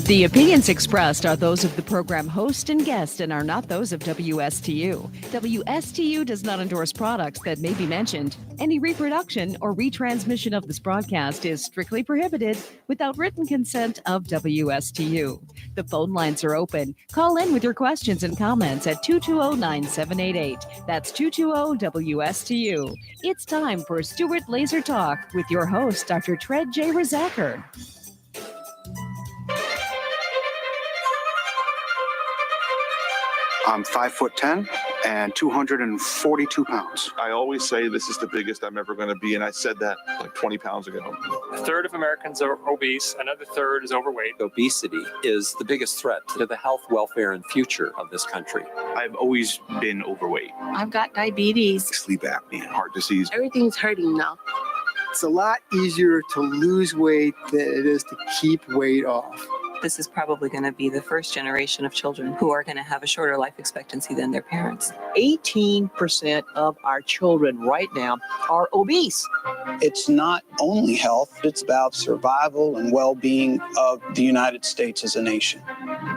The opinions expressed are those of the program host and guest and are not those of WSTU. WSTU does not endorse products that may be mentioned. Any reproduction or retransmission of this broadcast is strictly prohibited without written consent of WSTU. The phone lines are open. Call in with your questions and comments at 220-9788. That's 220-WSTU. It's time for Stuart Laser Talk with your host, Dr. Tred J. Rosacker. I'm 5'10" and 242 pounds. I always say this is the biggest I'm ever going to be, and I said that like 20 pounds ago. A third of Americans are obese, another third is overweight. Obesity is the biggest threat to the health, welfare, and future of this country. I've always been overweight. I've got diabetes, Sleep apnea, heart disease. everything's hurting now. It's a lot easier to lose weight than it is to keep weight off. This is probably going to be the first generation of children who are going to have a shorter life expectancy than their parents. 18% of our children right now are obese. It's not only health, it's about survival and well-being of the United States as a nation.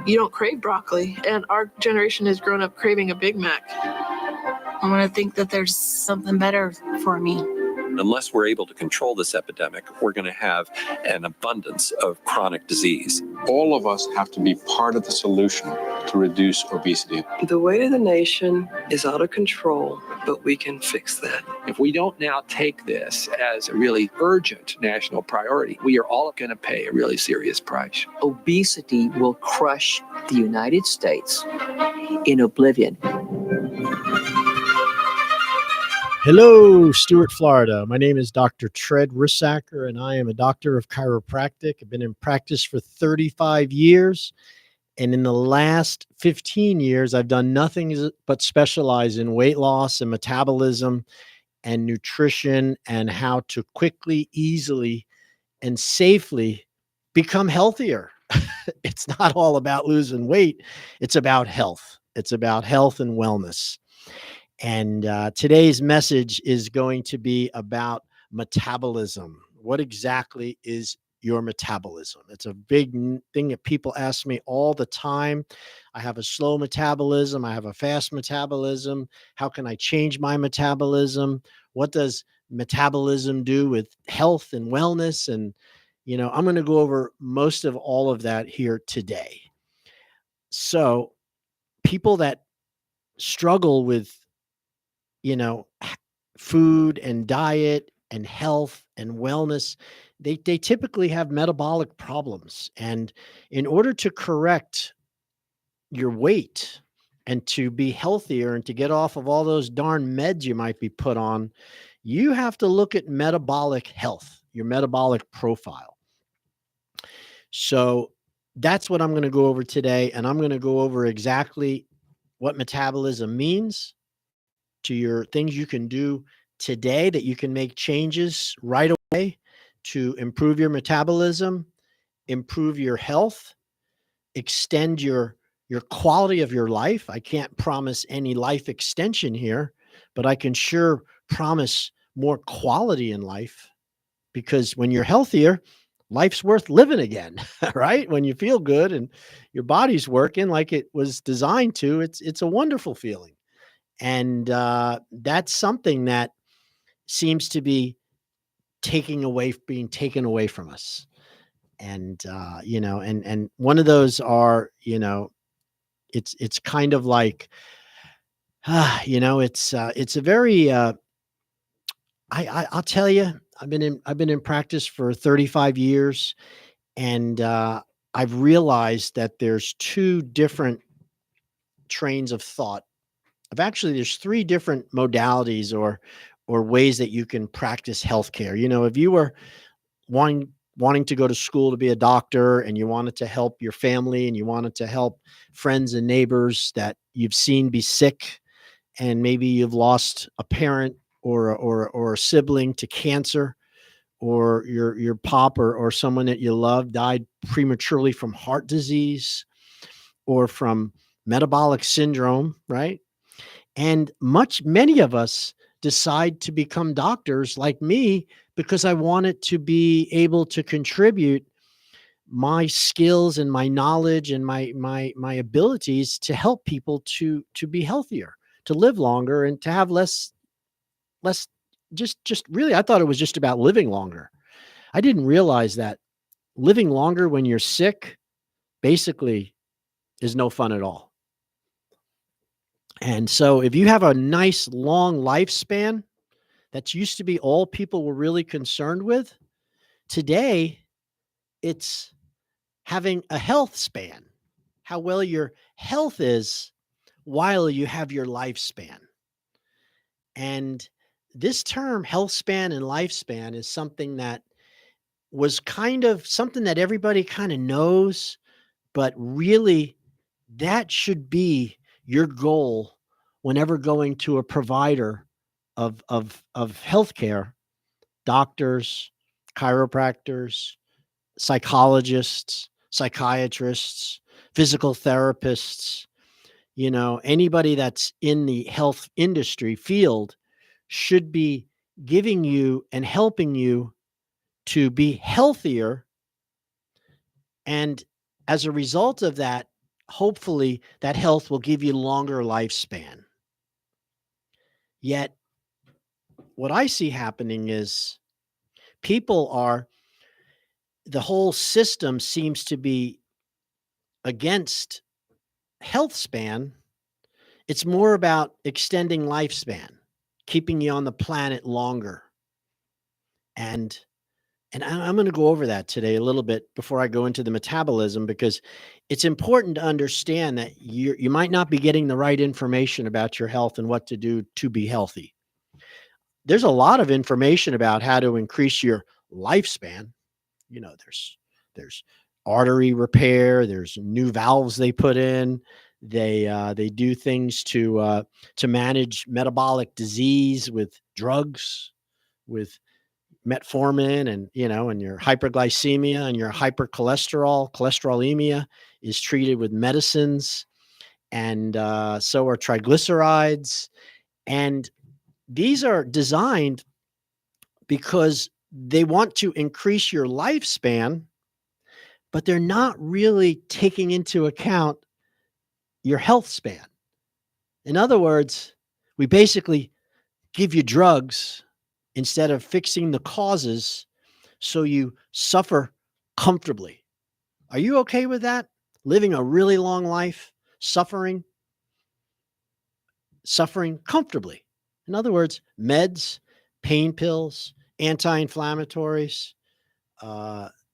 You don't crave broccoli, and our generation has grown up craving a Big Mac. I want to think that there's something better for me. Unless we're able to control this epidemic, we're going to have an abundance of chronic disease. All of us have to be part of the solution to reduce obesity. The weight of the nation is out of control, but we can fix that. If we don't now take this as a really urgent national priority, we are all going to pay a really serious price. Obesity will crush the United States in oblivion. Hello, Stuart, Florida. My name is Dr. Tred Rosacker, and I am a doctor of chiropractic. I've been in practice for 35 years, and in the last 15 years, I've done nothing but specialize in weight loss and metabolism and nutrition and how to quickly, easily, and safely become healthier. It's not all about losing weight. It's about health. It's about health and wellness. And today's message is going to be about metabolism. What exactly is your metabolism? It's a big thing that people ask me all the time. I have a slow metabolism. I have a fast metabolism. How can I change my metabolism? What does metabolism do with health and wellness? And, I'm going to go over most of all of that here today. So people that struggle with food and diet and health and wellness, they typically have metabolic problems. And in order to correct your weight and to be healthier and to get off of all those darn meds you might be put on, you have to look at metabolic health, your metabolic profile. So that's what I'm going to go over today. And I'm going to go over exactly what metabolism means, to your things you can do today that you can make changes right away to improve your metabolism, improve your health, extend your quality of your life. I can't promise any life extension here, but I can sure promise more quality in life, because when you're healthier, life's worth living again, right? When you feel good and your body's working like it was designed to, it's a wonderful feeling. And that's something that seems to be being taken away from us. And, and one of those are, it's kind of like, it's a very, I'll tell you, I've been in practice for 35 years, and I've realized that there's two different trains of thought. There's three different modalities or ways that you can practice healthcare. If you were wanting to go to school to be a doctor, and you wanted to help your family, and you wanted to help friends and neighbors that you've seen be sick, and maybe you've lost a parent or a sibling to cancer, or your pop or someone that you love died prematurely from heart disease or from metabolic syndrome, right? And many of us decide to become doctors like me because I wanted to be able to contribute my skills and my knowledge and my abilities to help people to be healthier, to live longer, and to have less just really, I thought it was just about living longer. I didn't realize that living longer when you're sick basically is no fun at all. And so if you have a nice long lifespan, that used to be all people were really concerned with. Today, it's having a health span, how well your health is while you have your lifespan. And this term, health span and lifespan, is something that was kind of something that everybody kind of knows, but really that should be your goal whenever going to a provider of healthcare, doctors, chiropractors, psychologists, psychiatrists, physical therapists, anybody that's in the health industry field should be giving you and helping you to be healthier. And as a result of that, hopefully that health will give you longer lifespan. Yet what I see happening is the whole system seems to be against health span. It's more about extending lifespan, keeping you on the planet longer. And I'm going to go over that today a little bit before I go into the metabolism, because it's important to understand that you might not be getting the right information about your health and what to do to be healthy. There's a lot of information about how to increase your lifespan. There's artery repair, there's new valves they put in. They do things to manage metabolic disease with drugs, with metformin, and and your hyperglycemia and your cholesterolemia is treated with medicines, and so are triglycerides. And these are designed because they want to increase your lifespan, but they're not really taking into account your health span. In other words, we basically give you drugs instead of fixing the causes so you suffer comfortably. Are you okay with that? Living a really long life, suffering comfortably. In other words, meds, pain pills, anti-inflammatories,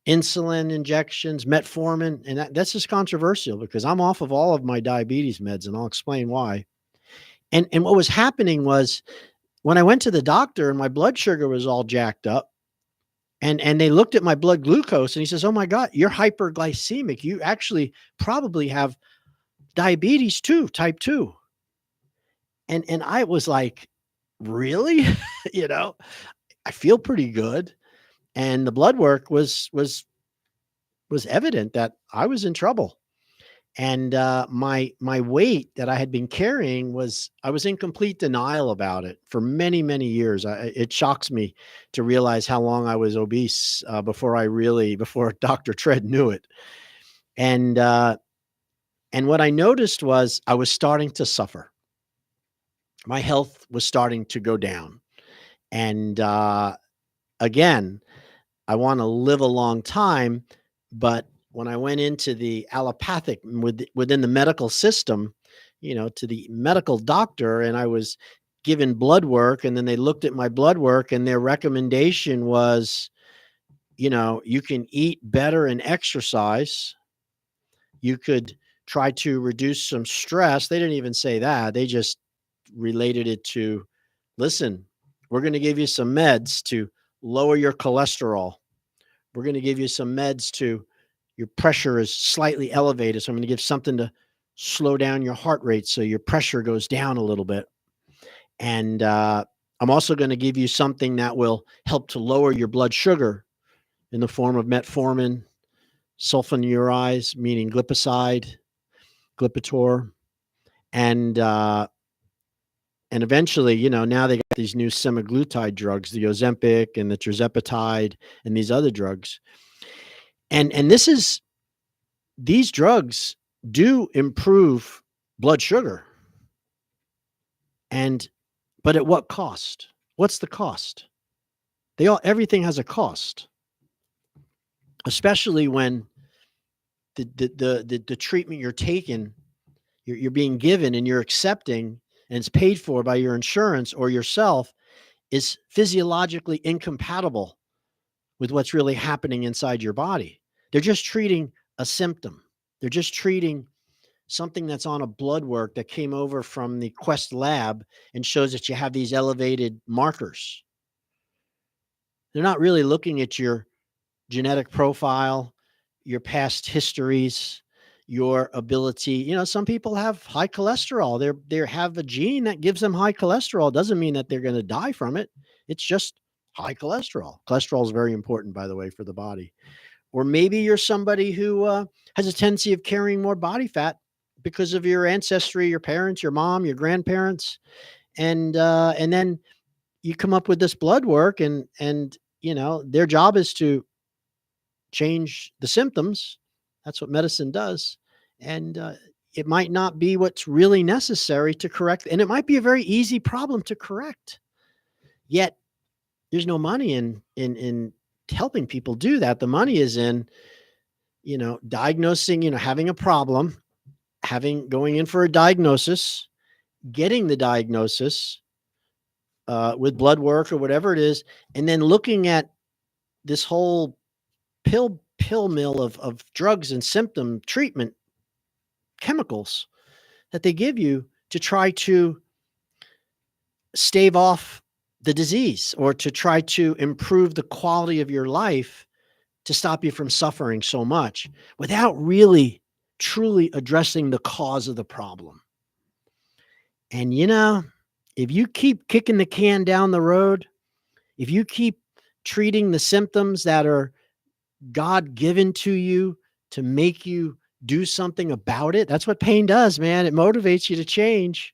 insulin injections, metformin, and that's just controversial because I'm off of all of my diabetes meds, and I'll explain why. And what was happening was, when I went to the doctor and my blood sugar was all jacked up, and they looked at my blood glucose, and he says, "Oh my God, you're hyperglycemic. You actually probably have diabetes too, type 2. And I was like, really? I feel pretty good. And the blood work was evident that I was in trouble. And my weight that I had been carrying I was in complete denial about it for many, many years. It shocks me to realize how long I was obese before Dr. Tread knew it. And what I noticed was I was starting to suffer. My health was starting to go down. And again, I want to live a long time, but when I went into the allopathic within the medical system, to the medical doctor, and I was given blood work, and then they looked at my blood work, and their recommendation was, you can eat better and exercise. You could try to reduce some stress. They didn't even say that. They just related it to, listen, we're going to give you some meds to lower your cholesterol. We're going to give you some meds to, your pressure is slightly elevated, so I'm going to give something to slow down your heart rate so your pressure goes down a little bit. And I'm also going to give you something that will help to lower your blood sugar in the form of metformin, sulfonylureas, meaning glipizide, Glipitor, and eventually, now they got these new semaglutide drugs, the Ozempic and the tirzepatide and these other drugs. And these drugs do improve blood sugar. But at what cost? What's the cost? Everything has a cost, especially when the treatment you're taking, you're being given and you're accepting, and it's paid for by your insurance or yourself, is physiologically incompatible with what's really happening inside your body. They're just treating a symptom. They're just treating something that's on a blood work that came over from the Quest lab and shows that you have these elevated markers. They're not really looking at your genetic profile, your past histories, your ability. Some people have high cholesterol. They have a gene that gives them high cholesterol. Doesn't mean that they're going to die from it. It's just high cholesterol. Cholesterol is very important, by the way, for the body. Or maybe you're somebody who has a tendency of carrying more body fat because of your ancestry, your parents, your mom, your grandparents, and then you come up with this blood work, and their job is to change the symptoms. That's what medicine does, and it might not be what's really necessary to correct, and it might be a very easy problem to correct. Yet there's no money in helping people do that. The money is in diagnosing, having a problem, going in for a diagnosis, getting the diagnosis with blood work or whatever it is, and then looking at this whole pill mill of drugs and symptom treatment chemicals that they give you to try to stave off the disease or to try to improve the quality of your life to stop you from suffering so much without really truly addressing the cause of the problem. And if you keep kicking the can down the road, if you keep treating the symptoms that are God given to you to make you do something about it, that's what pain does, man. It motivates you to change.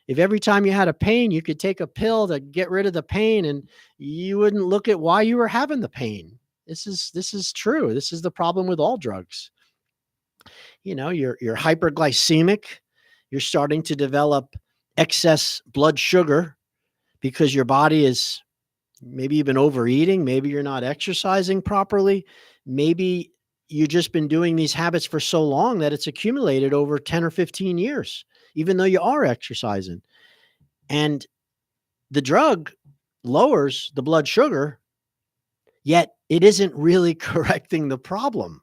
If every time you had a pain, you could take a pill to get rid of the pain and you wouldn't look at why you were having the pain. This is true. This is the problem with all drugs. You're hyperglycemic. You're starting to develop excess blood sugar because your body is, maybe you've been overeating. Maybe you're not exercising properly. Maybe you've just been doing these habits for so long that it's accumulated over 10 or 15 years, even though you are exercising. And the drug lowers the blood sugar, yet it isn't really correcting the problem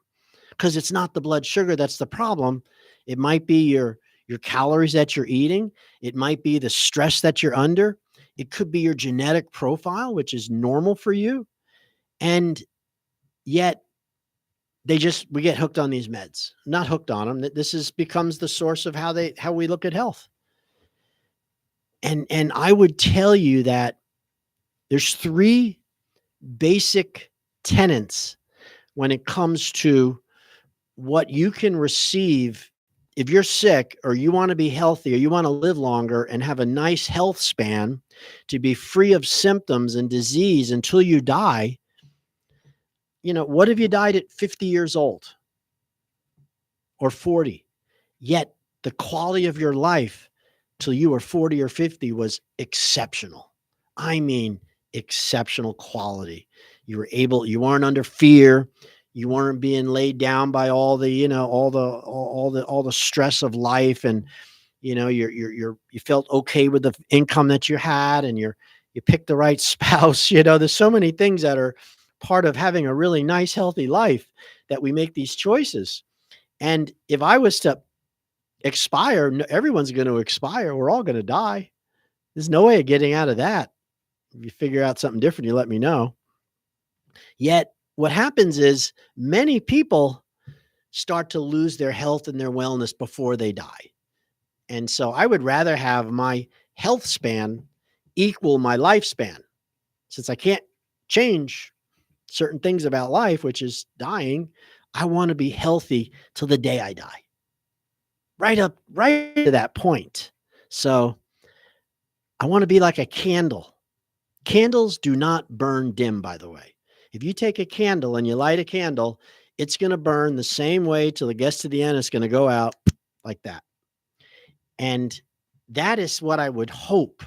because it's not the blood sugar that's the problem. It might be your calories that you're eating. It might be the stress that you're under. It could be your genetic profile, which is normal for you. And yet we get hooked on these meds, not hooked on them. This becomes the source of how we look at health. And I would tell you that there's 3 basic tenets when it comes to what you can receive if you're sick or you want to be healthy or you want to live longer and have a nice health span to be free of symptoms and disease until you die. What if you died at 50 years old or 40? Yet the quality of your life till you were 40 or 50 was exceptional. I mean, exceptional quality. You weren't under fear. You weren't being laid down by all the stress of life, and you felt okay with the income that you had, and you picked the right spouse. There's so many things that are part of having a really nice, healthy life that we make these choices. And if I was to expire, everyone's going to expire. We're all going to die. There's no way of getting out of that. If you figure out something different, you let me know. Yet what happens is many people start to lose their health and their wellness before they die. And so I would rather have my health span equal my lifespan. Since I can't change certain things about life, which is dying, I want to be healthy till the day I die. Right to that point. So I want to be like a candle. Candles do not burn dim, by the way. If you take a candle and you light a candle, it's going to burn the same way till it gets to the end. It's going to go out like that. And that is what I would hope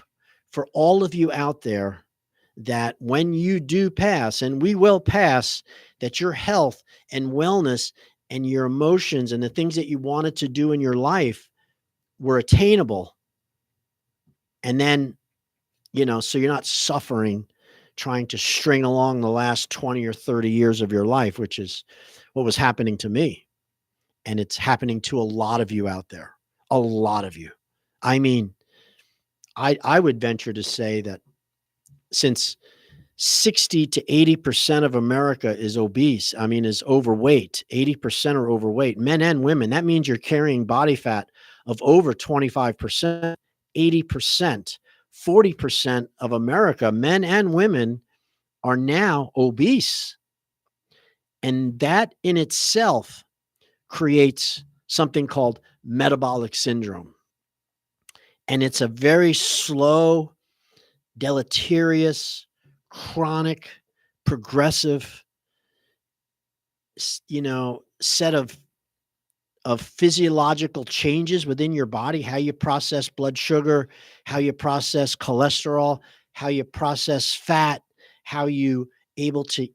for all of you out there, that when you do pass, and we will pass, that your health and wellness and your emotions and the things that you wanted to do in your life were attainable. And then, so you're not suffering trying to string along the last 20 or 30 years of your life, which is what was happening to me. And it's happening to a lot of you out there, a lot of you. I mean, I would venture to say that since 60 to 80% of America is obese, is overweight, 80% are overweight, men and women, that means you're carrying body fat of over 25%, 80%, 40% of America, men and women, are now obese. And that in itself creates something called metabolic syndrome. And it's a very slow, deleterious, chronic, progressive, set of physiological changes within your body, how you process blood sugar, how you process cholesterol, how you process fat, how you able to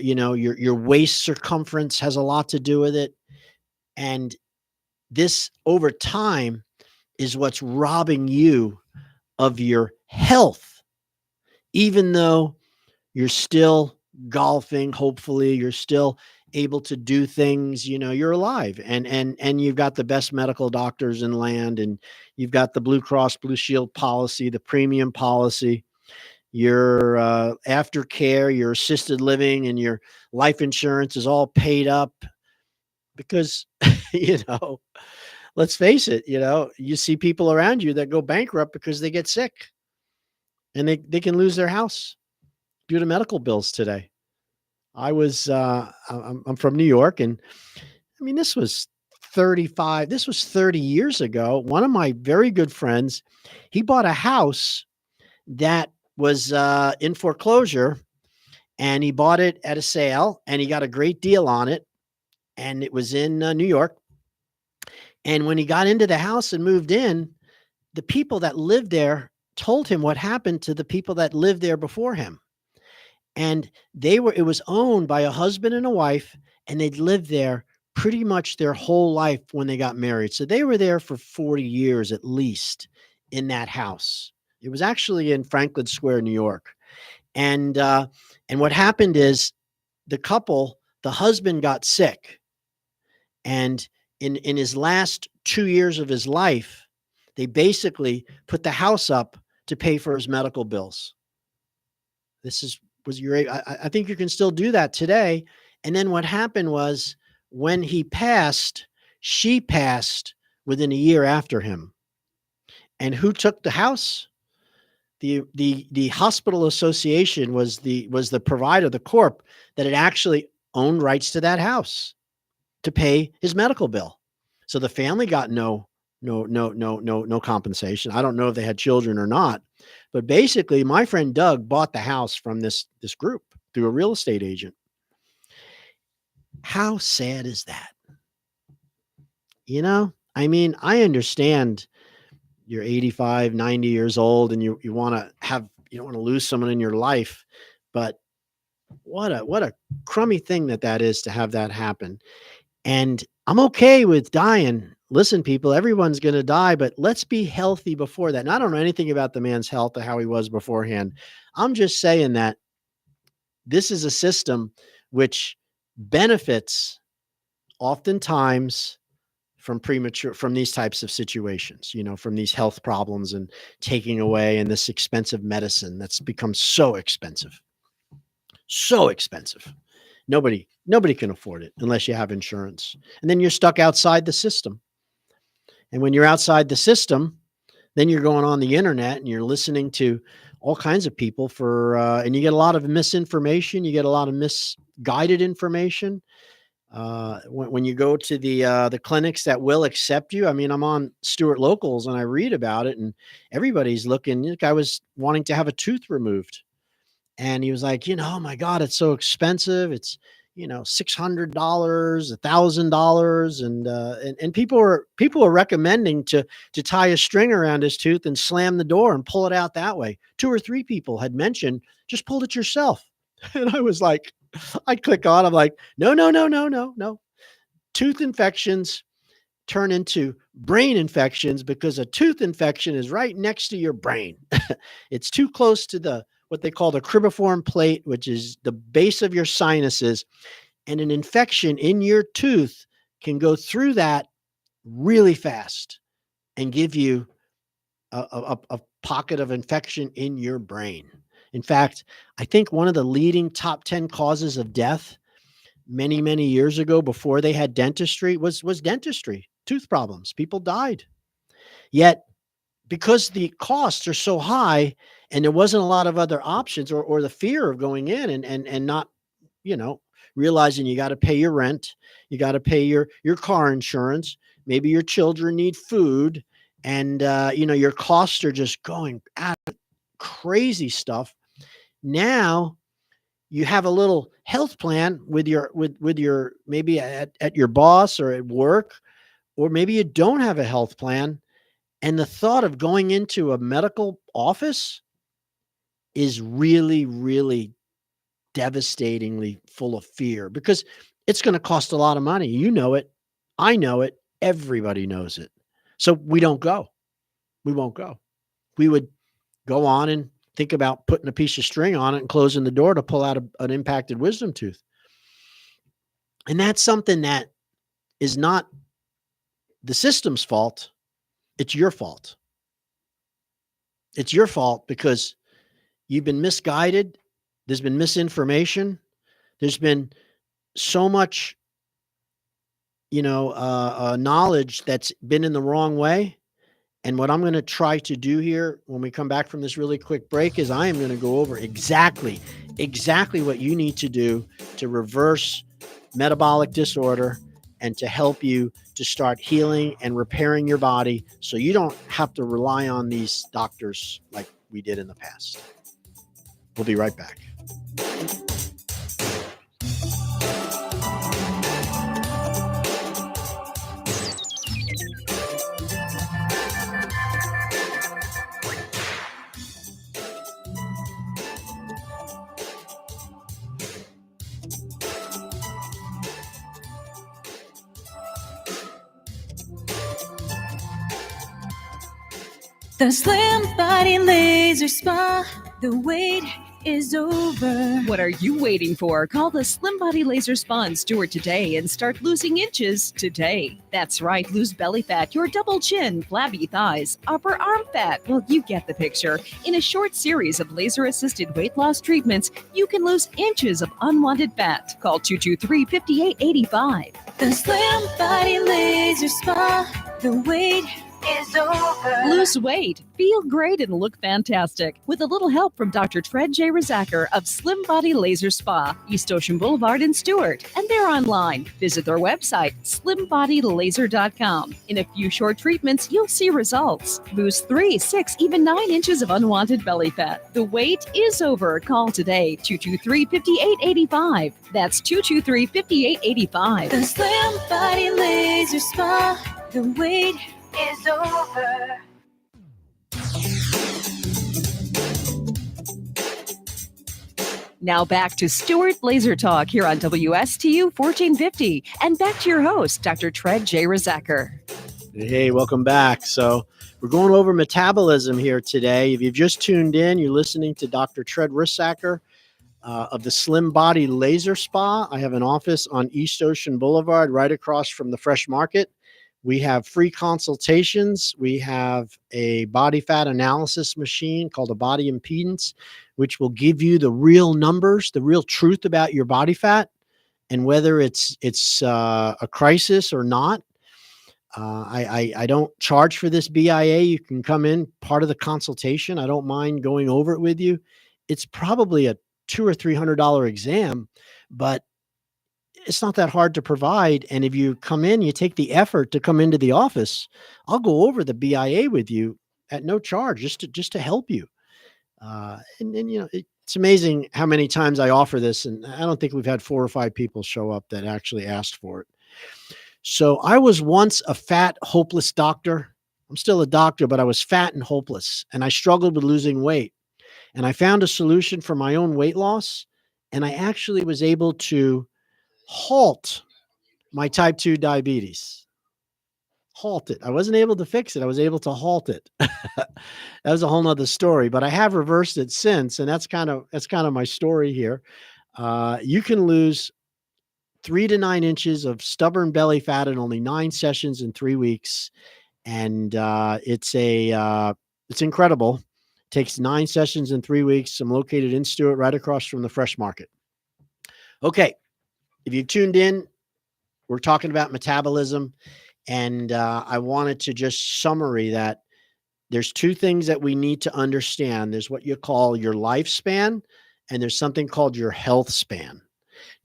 your waist circumference has a lot to do with it. And this over time is what's robbing you of your health, even though you're still golfing. Hopefully you're still able to do things, you're alive, and you've got the best medical doctors in land, and you've got the Blue Cross Blue Shield policy, the premium policy, your aftercare, your assisted living, and your life insurance is all paid up because, let's face it, you see people around you that go bankrupt because they get sick and they can lose their house due to medical bills today. I'm from New York, and this was 30 years ago. One of my very good friends, he bought a house that was in foreclosure, and he bought it at a sale, and he got a great deal on it. And it was in New York. And when he got into the house and moved in, the people that lived there told him what happened to the people that lived there before him. And it was owned by a husband and a wife, and they'd lived there pretty much their whole life when they got married. So they were there for 40 years at least in that house. It was actually in Franklin Square, New York. And what happened is the husband got sick. And in his last 2 years of his life, they basically put the house up to pay for his medical bills. I think you can still do that today. And then what happened was when he passed, she passed within a year after him. And who took the house? The hospital association was the provider, the corp that had actually owned rights to that house to pay his medical bill. So the family got no compensation. I don't know if they had children or not, but basically my friend Doug bought the house from this group through a real estate agent. How sad is that? I understand you're 85, 90 years old and you want to lose someone in your life, but what a crummy thing that is to have that happen. And I'm okay with dying. Listen, people, everyone's going to die, but let's be healthy before that. And I don't know anything about the man's health or how he was beforehand. I'm just saying that this is a system which benefits oftentimes from these types of situations, from these health problems and taking away and this expensive medicine that's become so expensive. Nobody can afford it unless you have insurance. And then you're stuck outside the system. And when you're outside the system, then you're going on the internet and you're listening to all kinds of people and you get a lot of misinformation. You get a lot of misguided information. When you go to the clinics that will accept you, I'm on Stewart Locals and I read about it, and everybody's looking. The guy was wanting to have a tooth removed, and he was like, oh my God, it's so expensive. It's, $600, $1,000, and people are recommending to tie a string around his tooth and slam the door and pull it out that way. 2 or 3 people had mentioned just pull it yourself, and I was like, I click on. I'm like, no. Tooth infections turn into brain infections because a tooth infection is right next to your brain. It's too close to what they call the cribriform plate, which is the base of your sinuses. And an infection in your tooth can go through that really fast and give you a pocket of infection in your brain. In fact, I think one of the leading top 10 causes of death many, many years ago, before they had dentistry, was dentistry, tooth problems. People died. Yet, because the costs are so high and there wasn't a lot of other options, or the fear of going in and not, realizing you got to pay your rent, you got to pay your car insurance, maybe your children need food, and your costs are just going at crazy stuff. Now you have a little health plan with your maybe at your boss or at work, or maybe you don't have a health plan, and the thought of going into a medical office is really, really devastatingly full of fear, because it's going to cost a lot of money. You know it. I know it. Everybody knows it. So we don't go. We won't go. We would go on and think about putting a piece of string on it and closing the door to pull out an impacted wisdom tooth. And that's something that is not the system's fault. It's your fault. It's your fault because you've been misguided. There's been misinformation. There's been so much, knowledge that's been in the wrong way. And what I'm going to try to do here when we come back from this really quick break is I am going to go over exactly what you need to do to reverse metabolic disorder and to help you to start healing and repairing your body so you don't have to rely on these doctors like we did in the past. We'll be right back. The Slim Body Laser Spa, the wait is over. What are you waiting for? Call the Slim Body Laser Spa in Stewart today and start losing inches today. That's right, lose belly fat, your double chin, flabby thighs, upper arm fat. Well, you get the picture. In a short series of laser-assisted weight loss treatments, you can lose inches of unwanted fat. Call 223-5885. The Slim Body Laser Spa, the wait is over. Lose weight, feel great, and look fantastic with a little help from Dr. Tred J. Rizacker of Slim Body Laser Spa, East Ocean Boulevard in Stewart. And they're online. Visit their website, slimbodylaser.com. In a few short treatments, you'll see results. Lose 3, 6, even 9 inches of unwanted belly fat. The wait is over. Call today, 223-5885. That's 223-5885. The Slim Body Laser Spa, the wait is over. Now back to Stewart Laser Talk here on WSTU 1450. And back to your host, Dr. Tred J. Rizacker. Hey, welcome back. So we're going over metabolism here today. If you've just tuned in, you're listening to Dr. Tred Rizacker of the Slim Body Laser Spa. I have an office on East Ocean Boulevard right across from the Fresh Market. We have free consultations. We have a body fat analysis machine called a body impedance, which will give you the real numbers, the real truth about your body fat and whether it's a crisis or not. I don't charge for this BIA. You can come in, part of the consultation. I don't mind going over it with you. It's probably a $200 or $300 exam, but it's not that hard to provide. And if you come in, you take the effort to come into the office, I'll go over the BIA with you at no charge, just to help you. And it's amazing how many times I offer this, and I don't think we've had 4 or 5 people show up that actually asked for it. So I was once a fat, hopeless doctor. I'm still a doctor, but I was fat and hopeless, and I struggled with losing weight. And I found a solution for my own weight loss, and I actually was able to halt my type 2 diabetes. Halt it. I wasn't able to fix it. I was able to halt it. That was a whole nother story, but I have reversed it since. And that's kind of my story here. You can lose 3 to 9 inches of stubborn belly fat in only 9 sessions in 3 weeks. And it's incredible. It takes 9 sessions in 3 weeks. I'm located in Stewart, right across from the Fresh Market. Okay. If you tuned in, we're talking about metabolism. And I wanted to just summary that there's 2 things that we need to understand. There's what you call your lifespan, and there's something called your health span.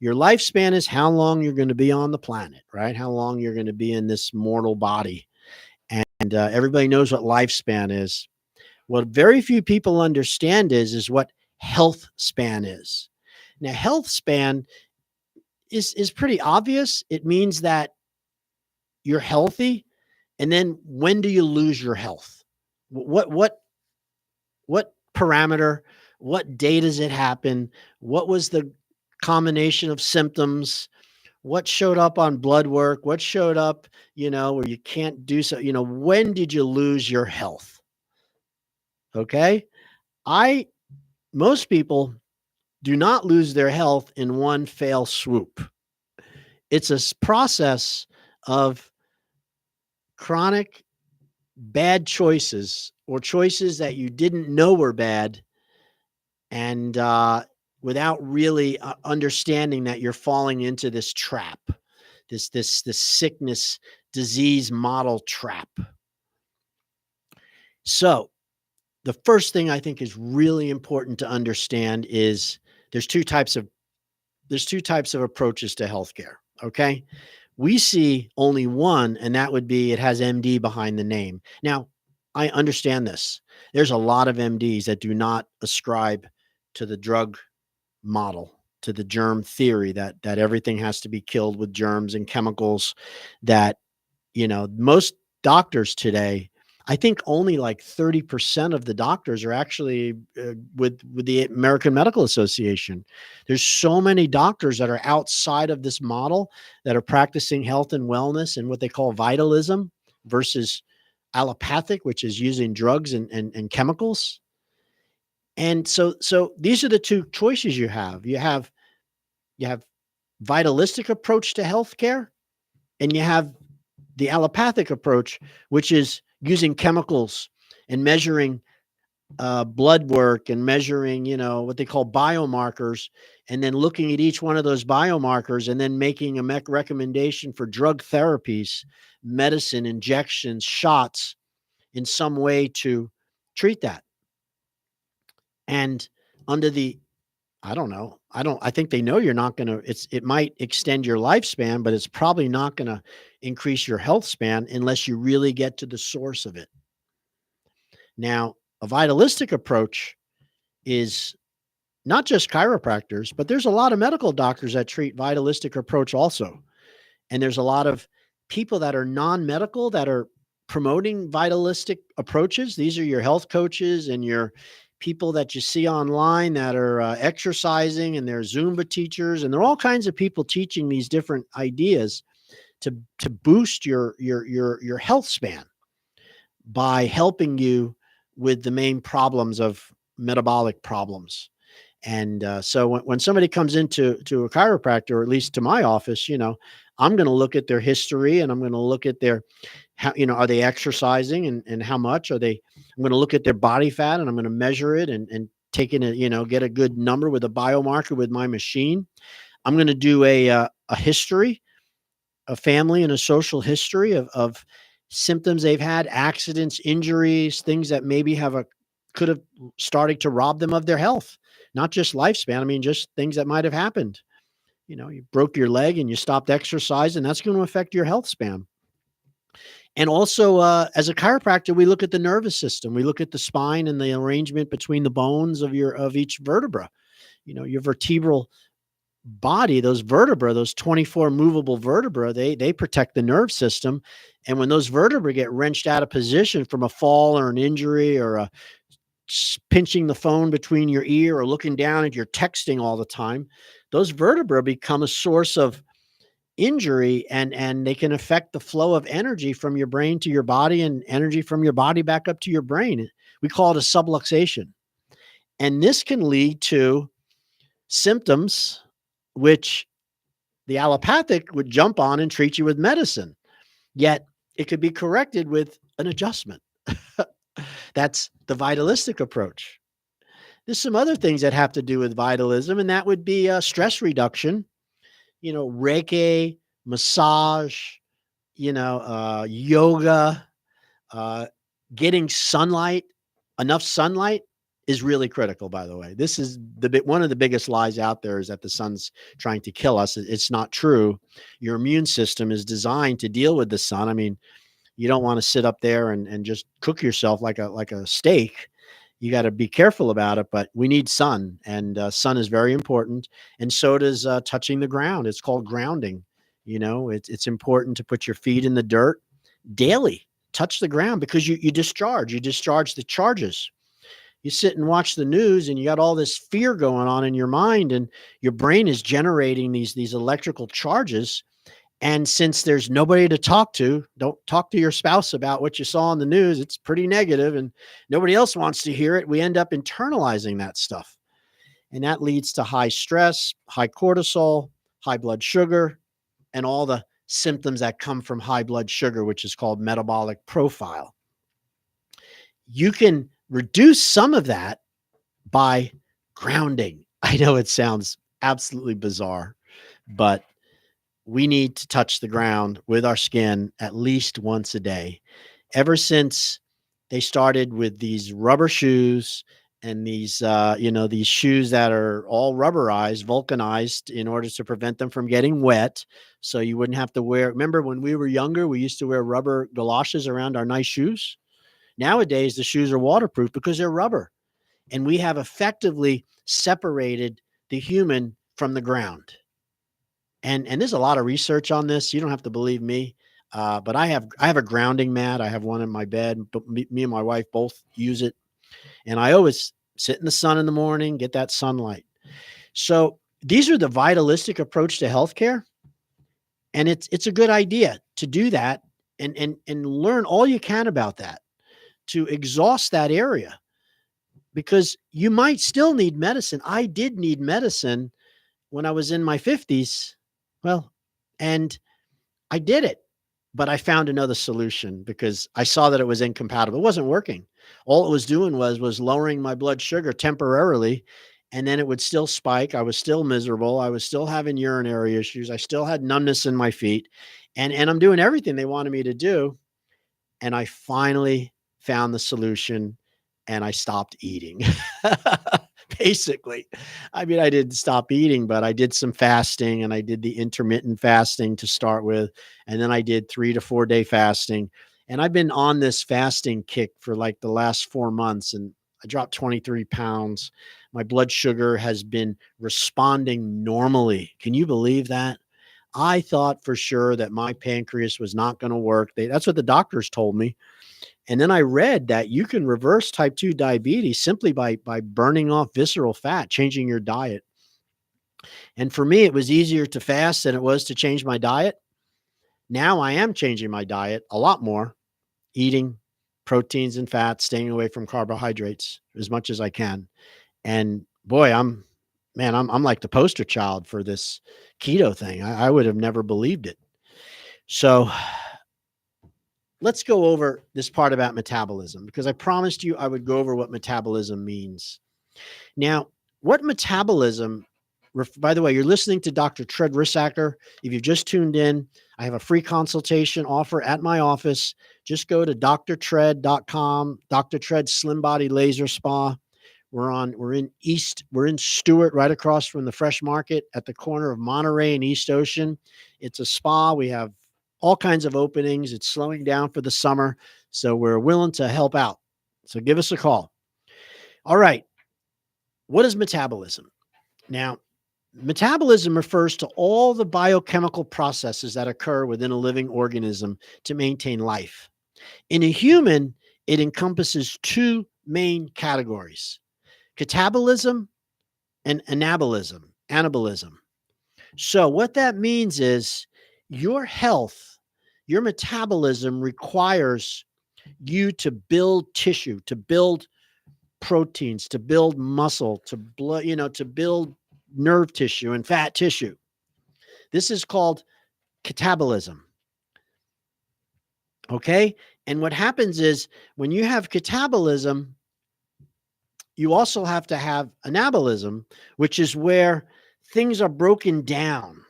Your lifespan is how long you're going to be on the planet, right? How long you're going to be in this mortal body. And everybody knows what lifespan is. What very few people understand is what health span is. Now, health span is pretty obvious. It means that you're healthy. And then when do you lose your health? What parameter, what day does it happen? What was the combination of symptoms? What showed up on blood work? What showed up, where you can't do so, when did you lose your health? Okay. Most people do not lose their health in one fell swoop. It's a process of chronic bad choices, or choices that you didn't know were bad, and without really understanding that you're falling into this trap, this sickness, disease model trap. So the first thing I think is really important to understand is there's two types of approaches to healthcare. Okay. We see only one, and that would be it has MD behind the name. Now, I understand this. There's a lot of MDs that do not ascribe to the drug model, to the germ theory that everything has to be killed with germs and chemicals, that, most doctors today, I think only like 30% of the doctors are actually with the American Medical Association. There's so many doctors that are outside of this model that are practicing health and wellness and what they call vitalism versus allopathic, which is using drugs and chemicals. And so these are the 2 choices you have. You have vitalistic approach to healthcare, and you have the allopathic approach, which is using chemicals and measuring blood work and measuring, what they call biomarkers, and then looking at each one of those biomarkers and then making a recommendation for drug therapies, medicine, injections, shots in some way to treat that. And under the, I think they know you're not going to, it might extend your lifespan, but it's probably not going to increase your health span unless you really get to the source of it. Now, a vitalistic approach is not just chiropractors, but there's a lot of medical doctors that treat vitalistic approach also. And there's a lot of people that are non-medical that are promoting vitalistic approaches. These are your health coaches and your people that you see online that are exercising, and they're Zumba teachers, and there are all kinds of people teaching these different ideas to boost your health span by helping you with the main problems of metabolic problems. And so when somebody comes into a chiropractor, or at least to my office, I'm going to look at their history, and I'm going to look at their, how, are they exercising and how much are they? I'm going to look at their body fat, and I'm going to measure it and take in get a good number with a biomarker with my machine. I'm going to do a history, a family and a social history of symptoms they've had, accidents, injuries, things that maybe could have started to rob them of their health, not just lifespan. I mean, just things that might have happened. You broke your leg and you stopped exercising. That's going to affect your health span. And also, as a chiropractor, we look at the nervous system. We look at the spine and the arrangement between the bones of each vertebra. Your vertebral body, those vertebra, those 24 movable vertebra, they protect the nerve system. And when those vertebrae get wrenched out of position from a fall or an injury or pinching the phone between your ear or looking down at your texting all the time, those vertebrae become a source of injury, and they can affect the flow of energy from your brain to your body and energy from your body back up to your brain. We call it a subluxation. And this can lead to symptoms which the allopathic would jump on and treat you with medicine. Yet it could be corrected with an adjustment. That's the vitalistic approach. There's some other things that have to do with vitalism, and that would be stress reduction, Reiki, massage, yoga, getting sunlight, enough sunlight is really critical, by the way. This is one of the biggest lies out there, is that the sun's trying to kill us. It's not true. Your immune system is designed to deal with the sun. I mean, you don't want to sit up there and just cook yourself like a steak. You got to be careful about it, but we need sun, and sun is very important. And so does touching the ground. It's called grounding. It's important to put your feet in the dirt daily. Touch the ground, because you discharge the charges. You sit and watch the news and you got all this fear going on in your mind, and your brain is generating these electrical charges. And since there's nobody to talk to, don't talk to your spouse about what you saw on the news. It's pretty negative and nobody else wants to hear it. We end up internalizing that stuff. And that leads to high stress, high cortisol, high blood sugar, and all the symptoms that come from high blood sugar, which is called metabolic profile. You can reduce some of that by grounding. I know it sounds absolutely bizarre, but we need to touch the ground with our skin at least once a day. Ever since they started with these rubber shoes and these shoes that are all rubberized, vulcanized in order to prevent them from getting wet. So you wouldn't have to wear, remember when we were younger, we used to wear rubber galoshes around our nice shoes. Nowadays, the shoes are waterproof because they're rubber. And we have effectively separated the human from the ground. And there's a lot of research on this. You don't have to believe me, but I have a grounding mat. I have one in my bed. But me and my wife both use it. And I always sit in the sun in the morning, get that sunlight. So these are the vitalistic approach to healthcare. And it's a good idea to do that and learn all you can about that, to exhaust that area, because you might still need medicine. I did need medicine when I was in my 50s. Well, and I did it, but I found another solution because I saw that it was incompatible. It wasn't working. All it was doing was lowering my blood sugar temporarily, and then it would still spike. I was still miserable. I was still having urinary issues. I still had numbness in my feet, and I'm doing everything they wanted me to do. And I finally found the solution, and I stopped eating. Basically, I mean, I didn't stop eating, but I did some fasting, and I did the intermittent fasting to start with. And then I did 3 to 4 day fasting. And I've been on this fasting kick for like the last 4 months, and I dropped 23 pounds. My blood sugar has been responding normally. Can you believe that? I thought for sure that my pancreas was not going to work. That's what the doctors told me. And then I read that you can reverse type 2 diabetes simply by burning off visceral fat, changing your diet. And for me, it was easier to fast than it was to change my diet. Now I am changing my diet a lot more, eating proteins and fats, staying away from carbohydrates as much as I can. And boy, I'm like the poster child for this keto thing. I would have never believed it. So let's go over this part about metabolism, because I promised you I would go over what metabolism means. Now, what metabolism, by the way, you're listening to Dr. Tred Rissacker. If you've just tuned in, I have a free consultation offer at my office. Just go to drtred.com, Dr. Tred Slim Body Laser Spa. We're in Stewart, right across from the Fresh Market at the corner of Monterey and East Ocean. It's a spa. We have all kinds of openings. It's slowing down for the summer. So we're willing to help out. So give us a call. All right. What is metabolism? Now, metabolism refers to all the biochemical processes that occur within a living organism to maintain life. In a human, it encompasses two main categories: catabolism and anabolism. So what that means is your health, your metabolism requires you to build tissue, to build proteins, to build muscle, to blood, to build nerve tissue and fat tissue. This is called catabolism. Okay? And what happens is when you have catabolism, you also have to have anabolism, which is where things are broken down.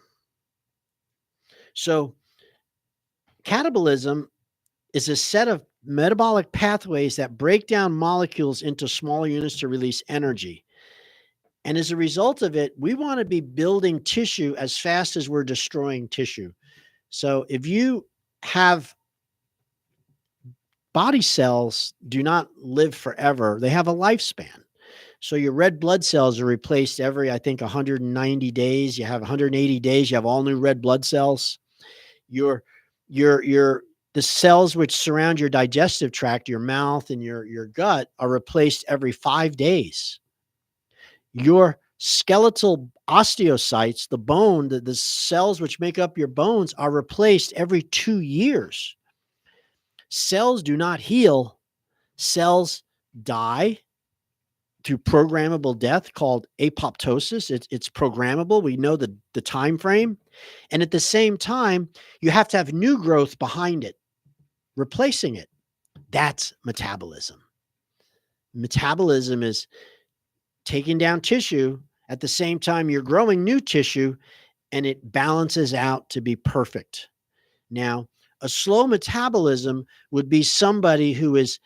So catabolism is a set of metabolic pathways that break down molecules into smaller units to release energy. And as a result of it, we want to be building tissue as fast as we're destroying tissue. So if you have body cells do not live forever. They have a lifespan. So your red blood cells are replaced every, I think, 190 days. You have 180 days. You have all new red blood cells. The cells which surround your digestive tract, your mouth and your gut, are replaced every 5 days. Your skeletal osteocytes, the bone, the cells which make up your bones, are replaced every 2 years. Cells do not heal. Cells die through programmable death called apoptosis. It's programmable. We know the time frame. And at the same time, you have to have new growth behind it, replacing it. That's metabolism. Metabolism is taking down tissue. At the same time, you're growing new tissue, and it balances out to be perfect. Now, a slow metabolism would be somebody who is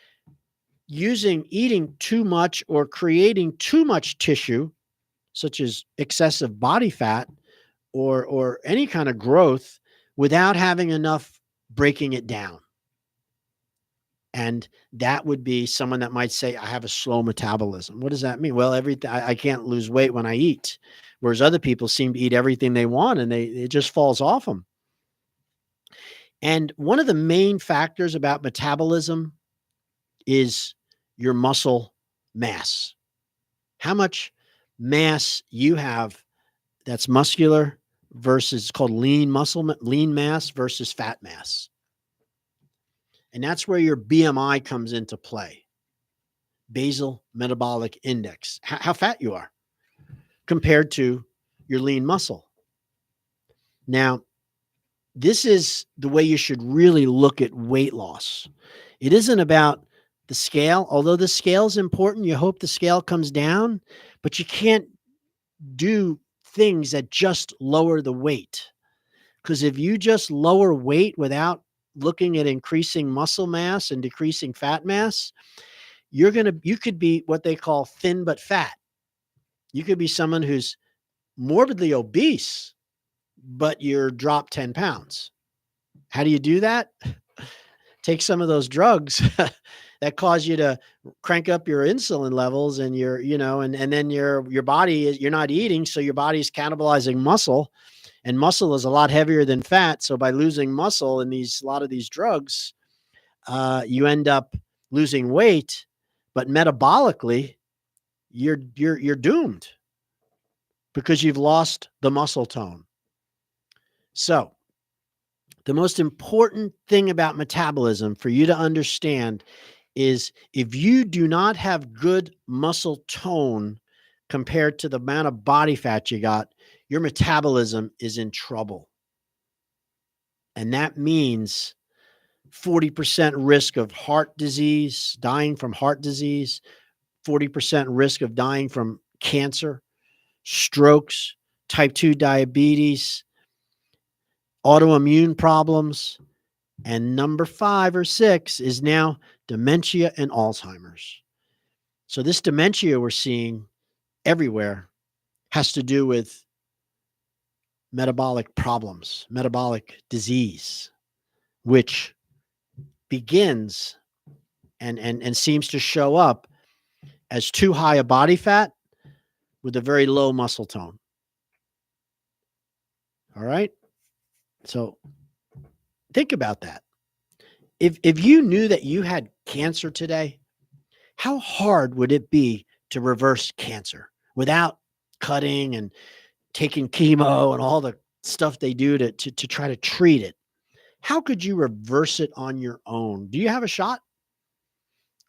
eating too much or creating too much tissue, such as excessive body fat or any kind of growth, without having enough breaking it down. And that would be someone that might say, I have a slow metabolism. What does that mean? Well, I can't lose weight when I eat, whereas other people seem to eat everything they want and it just falls off them. And one of the main factors about metabolism is your muscle mass. How much mass you have that's muscular versus, it's called lean mass versus fat mass. And that's where your BMI comes into play. Basal metabolic index, how fat you are compared to your lean muscle. Now, this is the way you should really look at weight loss. It isn't about the scale, although the scale is important. You hope the scale comes down, but you can't do things that just lower the weight. Because if you just lower weight without looking at increasing muscle mass and decreasing fat mass, you could be what they call thin but fat. You could be someone who's morbidly obese, but you're dropped 10 pounds. How do you do that? Take some of those drugs that cause you to crank up your insulin levels and and then your body you're not eating. So your body's cannibalizing muscle, and muscle is a lot heavier than fat. So by losing muscle in a lot of these drugs, you end up losing weight, but metabolically you're doomed because you've lost the muscle tone. So the most important thing about metabolism for you to understand is if you do not have good muscle tone compared to the amount of body fat you got, your metabolism is in trouble. And that means 40% risk of heart disease, dying from heart disease, 40% risk of dying from cancer, strokes, type 2 diabetes, autoimmune problems, and number 5 or 6 is now dementia and Alzheimer's. So this dementia we're seeing everywhere has to do with metabolic problems, metabolic disease. which begins and seems to show up as too high a body fat with a very low muscle tone. All right. So think about that. If you knew that you had cancer today, how hard would it be to reverse cancer without cutting and taking chemo and all the stuff they do to try to treat it? How could you reverse it on your own? Do you have a shot?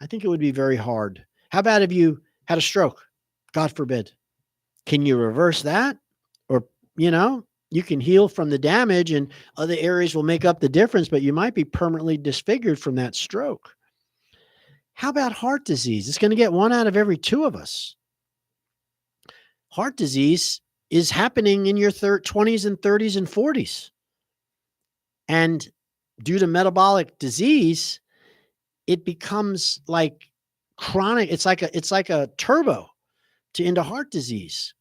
I think it would be very hard. How about if you had a stroke? God forbid. Can you reverse that? Or, you can heal from the damage and other areas will make up the difference, but you might be permanently disfigured from that stroke. How about heart disease? It's going to get 1 out of every 2 of us. Heart disease is happening in your 20s and 30s and 40s. And due to metabolic disease, it becomes like chronic. It's like a turbo into heart disease.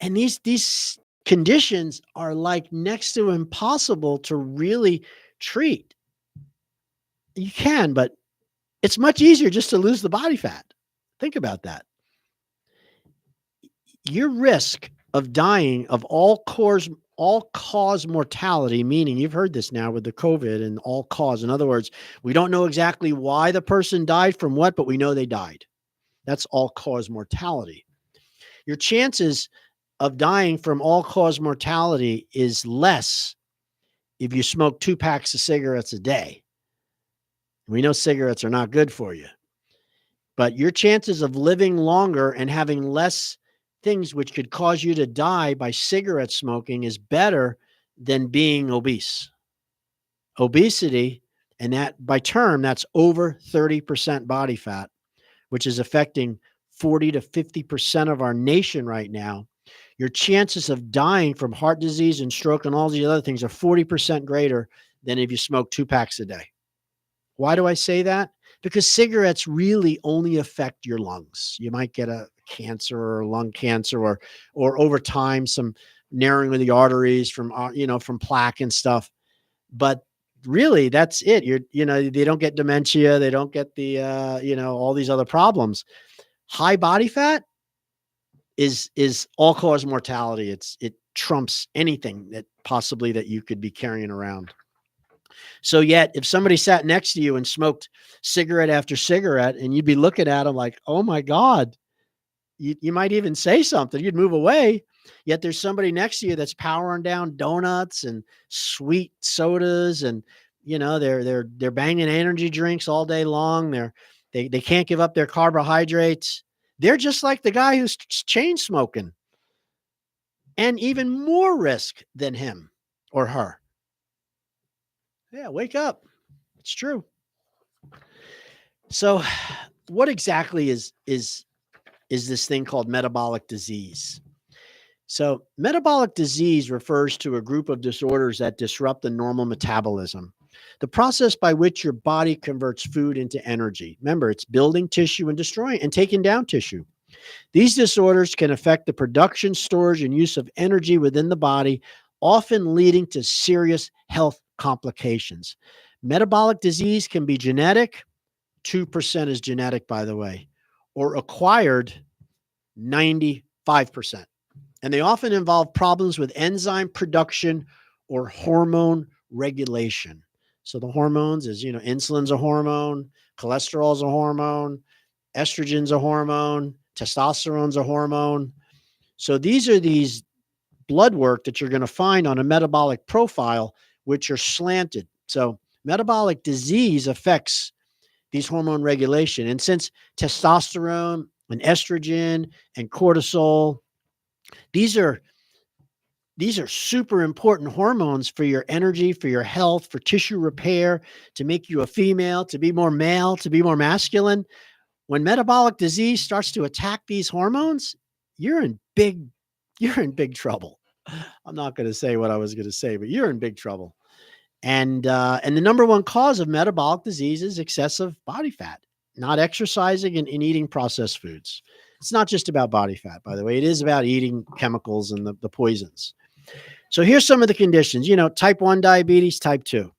And these conditions are like next to impossible to really treat. You can, but it's much easier just to lose the body fat. Think about that. Your risk of dying of all-cause mortality, meaning you've heard this now with the COVID and all cause. In other words, we don't know exactly why the person died from what, but we know they died. That's all-cause mortality. Your chances of dying from all-cause mortality is less if you smoke 2 packs of cigarettes a day. We know cigarettes are not good for you, but your chances of living longer and having less things which could cause you to die by cigarette smoking is better than being obese. Obesity, and that by term, that's over 30% body fat, which is affecting 40 to 50% of our nation right now. Your chances of dying from heart disease and stroke and all these other things are 40% greater than if you smoke 2 packs a day. Why do I say that? Because cigarettes really only affect your lungs. You might get a cancer or lung cancer or over time, some narrowing of the arteries from plaque and stuff. But really that's it. They don't get dementia. They don't get the, all these other problems. High body fat is all-cause mortality. It trumps anything that you could be carrying around. So yet, if somebody sat next to you and smoked cigarette after cigarette, and you'd be looking at them like, oh my God, you might even say something. You'd move away. Yet there's somebody next to you that's powering down donuts and sweet sodas, and they're banging energy drinks all day long. They can't give up their carbohydrates. They're just like the guy who's chain smoking, and even more risk than him or her. Yeah, wake up. It's true. So what exactly is this thing called metabolic disease? So metabolic disease refers to a group of disorders that disrupt the normal metabolism, the process by which your body converts food into energy. Remember, it's building tissue and destroying and taking down tissue. These disorders can affect the production, storage, and use of energy within the body, often leading to serious health complications. Metabolic disease can be genetic, 2% is genetic, by the way, or acquired, 95%. And they often involve problems with enzyme production or hormone regulation. So the hormones is, insulin's a hormone, cholesterol's a hormone, estrogen's a hormone, testosterone's a hormone. So these are these blood work that you're going to find on a metabolic profile, which are slanted. So metabolic disease affects these hormone regulation. And since testosterone and estrogen and cortisol, these are super important hormones for your energy, for your health, for tissue repair, to make you a female, to be more male, to be more masculine. When metabolic disease starts to attack these hormones, you're in big trouble. I'm not going to say what I was going to say, but you're in big trouble. And the number one cause of metabolic disease is excessive body fat, not exercising and eating processed foods. It's not just about body fat, by the way. It is about eating chemicals and the poisons. So here's some of the conditions, type 1 diabetes, type 2.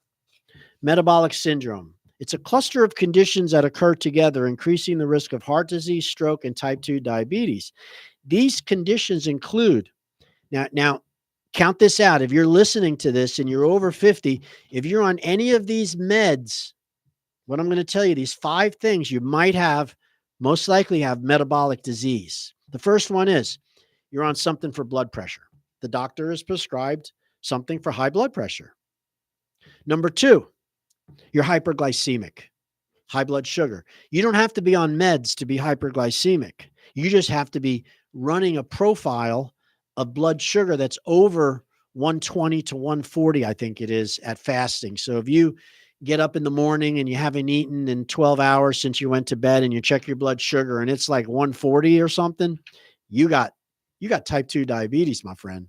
Metabolic syndrome. It's a cluster of conditions that occur together, increasing the risk of heart disease, stroke, and type 2 diabetes. These conditions include, now count this out. If you're listening to this and you're over 50, if you're on any of these meds, what I'm going to tell you, these 5 things you might have, most likely have metabolic disease. The first one is you're on something for blood pressure. The doctor has prescribed something for high blood pressure. Number 2, you're hyperglycemic, high blood sugar. You don't have to be on meds to be hyperglycemic. You just have to be running a profile of blood sugar that's over 120 to 140, I think it is, at fasting. So if you get up in the morning and you haven't eaten in 12 hours since you went to bed and you check your blood sugar and it's like 140 or something, you got type 2 diabetes, my friend.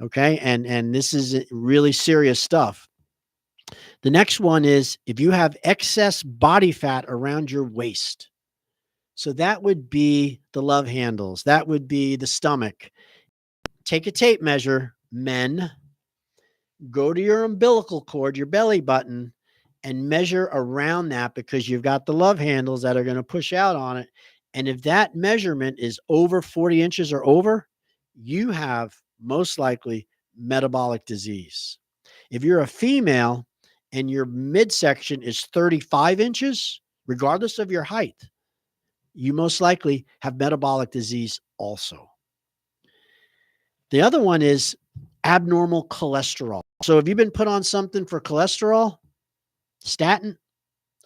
Okay. And this is really serious stuff. The next one is if you have excess body fat around your waist. So that would be the love handles. That would be the stomach. Take a tape measure, men, go to your umbilical cord, your belly button, and measure around that, because you've got the love handles that are going to push out on it. And if that measurement is over 40 inches or over, you have most likely metabolic disease. If you're a female and your midsection is 35 inches, regardless of your height, you most likely have metabolic disease also. The other one is abnormal cholesterol. So if you've been put on something for cholesterol, statin,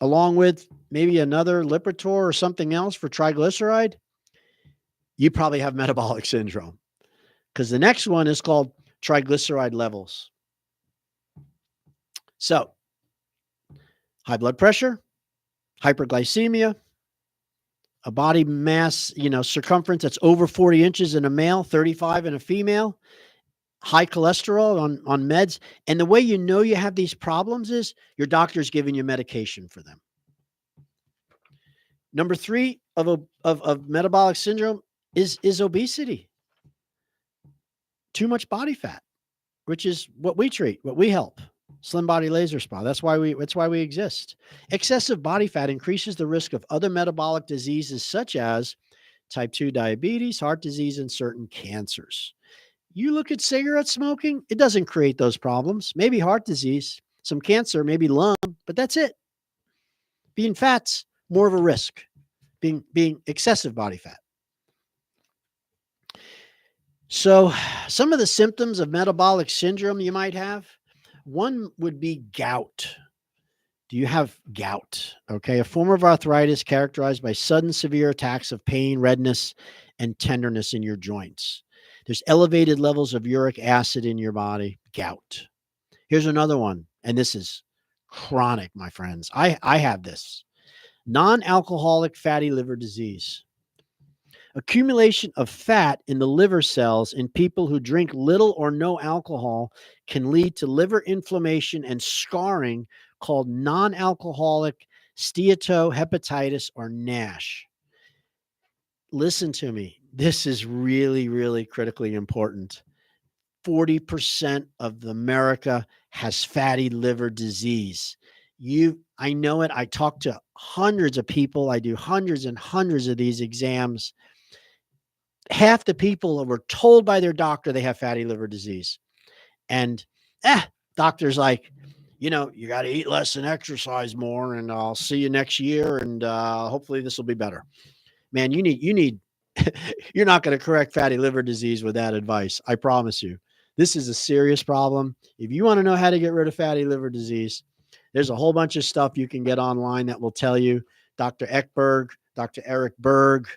along with maybe another Lipitor or something else for triglyceride, you probably have metabolic syndrome, because the next one is called triglyceride levels. So high blood pressure, hyperglycemia, a body mass, circumference that's over 40 inches in a male, 35 in a female, high cholesterol on meds. And the way you know you have these problems is your doctor's giving you medication for them. Number 3 of metabolic syndrome is obesity. Too much body fat, which is what we treat, what we help. Slim Body Laser Spa. That's why we exist. Excessive body fat increases the risk of other metabolic diseases such as type 2 diabetes, heart disease, and certain cancers. You look at cigarette smoking, it doesn't create those problems. Maybe heart disease, some cancer, maybe lung, but that's it. Being fat's more of a risk, being excessive body fat. So some of the symptoms of metabolic syndrome you might have, one would be gout. Do you have gout? Okay, a form of arthritis characterized by sudden severe attacks of pain, redness, and tenderness in your joints. There's elevated levels of uric acid in your body, gout. Here's another one, and this is chronic, my friends. I have this. Non-alcoholic fatty liver disease. Accumulation of fat in the liver cells in people who drink little or no alcohol can lead to liver inflammation and scarring called non-alcoholic steatohepatitis or NASH. Listen to me. This is really, really critically important. 40% of America has fatty liver disease. I know it. I talk to hundreds of people. I do hundreds and hundreds of these exams. Half the people were told by their doctor they have fatty liver disease. And doctor's like, you got to eat less and exercise more, and I'll see you next year, and hopefully this will be better. Man, you need you're not going to correct fatty liver disease with that advice. I promise you. This is a serious problem. If you want to know how to get rid of fatty liver disease, there's a whole bunch of stuff you can get online that will tell you. Dr. Ekberg, Dr. Eric Berg,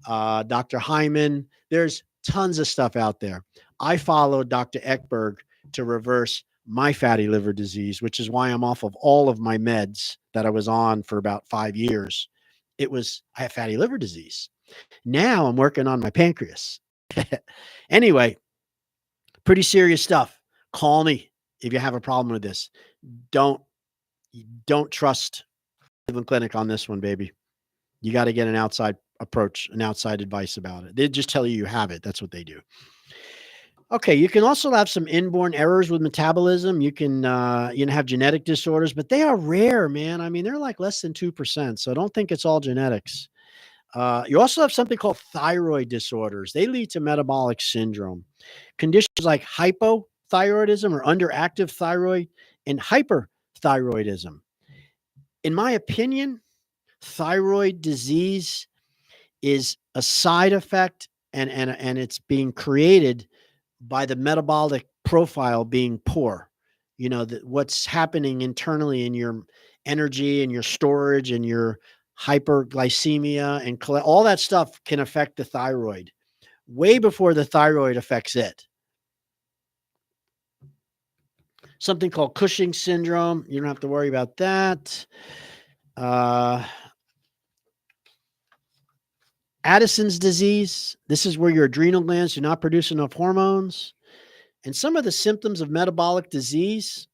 Dr. Hyman. There's tons of stuff out there. I followed Dr. Ekberg to reverse my fatty liver disease, which is why I'm off of all of my meds that I was on for about 5 years. I have fatty liver disease. Now I'm working on my pancreas. Anyway, pretty serious stuff. Call me if you have a problem with this. Don't trust Cleveland Clinic on this one, baby. You got to get an outside approach, an outside advice about it. They just tell you have it. That's what they do. Okay, you can also have some inborn errors with metabolism. You can have genetic disorders, but they are rare, man. I mean, they're like less than 2%. So don't think it's all genetics. You also have something called thyroid disorders. They lead to metabolic syndrome. Conditions like hypothyroidism or underactive thyroid and hyperthyroidism. In my opinion, thyroid disease is a side effect and it's being created by the metabolic profile being poor. You know, what's happening internally in your energy and your storage and your hyperglycemia and all that stuff can affect the thyroid way before the thyroid affects it. Something called Cushing's syndrome. You don't have to worry about that. Addison's disease. This is where your adrenal glands do not produce enough hormones. And some of the symptoms of metabolic disease,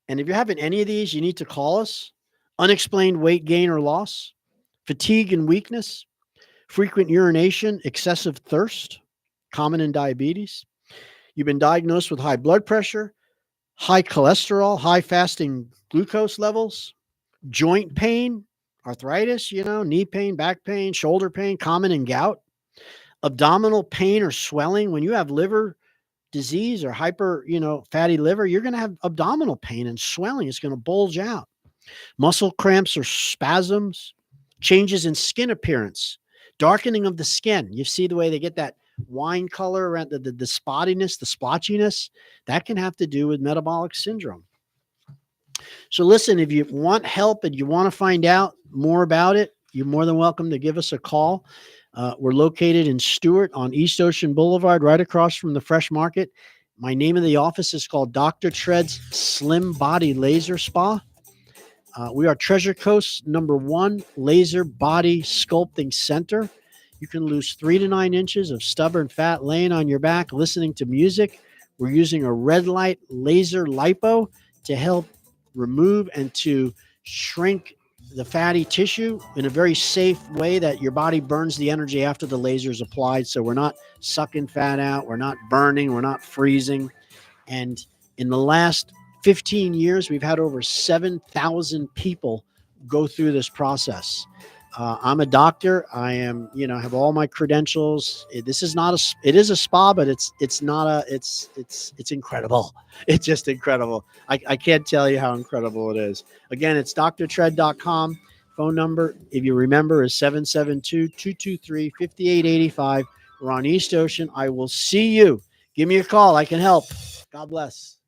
and if you're having any of these, you need to call us. Unexplained weight gain or loss, fatigue and weakness, frequent urination, excessive thirst, common in diabetes. You've been diagnosed with high blood pressure, high cholesterol, high fasting glucose levels, joint pain, arthritis, knee pain, back pain, shoulder pain, common in gout, abdominal pain or swelling. When you have liver disease or fatty liver, you're going to have abdominal pain and swelling. It's going to bulge out. Muscle cramps or spasms, changes in skin appearance, darkening of the skin. You see the way they get that wine color around the spottiness, the splotchiness, that can have to do with metabolic syndrome. So listen, if you want help and you want to find out more about it, you're more than welcome to give us a call. We're located in Stuart on East Ocean Boulevard, right across from the Fresh Market. My name of the office is called Dr. Tread's Slim Body Laser Spa. We are Treasure Coast's #1 laser body sculpting center. You can lose 3 to 9 inches of stubborn fat laying on your back, listening to music. We're using a red light laser lipo to help remove and to shrink the fatty tissue in a very safe way that your body burns the energy after the laser is applied. So we're not sucking fat out. We're not burning. We're not freezing. And in the last 15 years, we've had over 7,000 people go through this process. I'm a doctor. I am, have all my credentials. This is not it is a spa, but it's incredible. It's just incredible. I can't tell you how incredible it is. Again, it's drtread.com. Phone number, if you remember, is 772-223-5885. We're on East Ocean. I will see you. Give me a call. I can help. God bless.